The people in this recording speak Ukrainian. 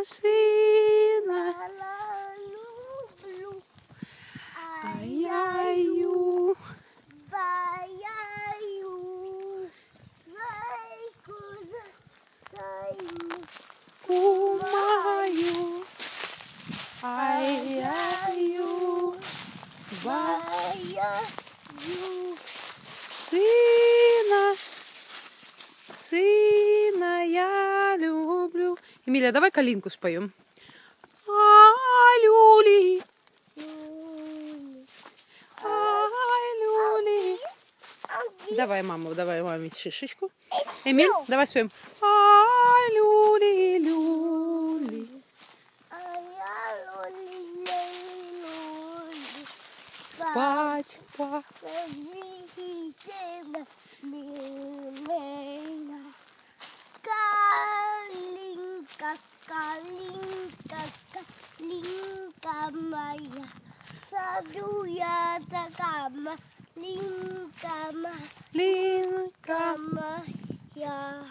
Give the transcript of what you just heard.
сина, люблю, а я ю. баяю, зайку, зайку, Маю, а я ю. баяю. Сына я люблю. Еміля, давай калинку споем. Ай, люли, ай, люли. Давай маме шишечку. Эмиль, давай споем. Ай, люли, люли. Спать, па. Калинка, калинка, калинка моя, саду я такая, малинка Линка. моя.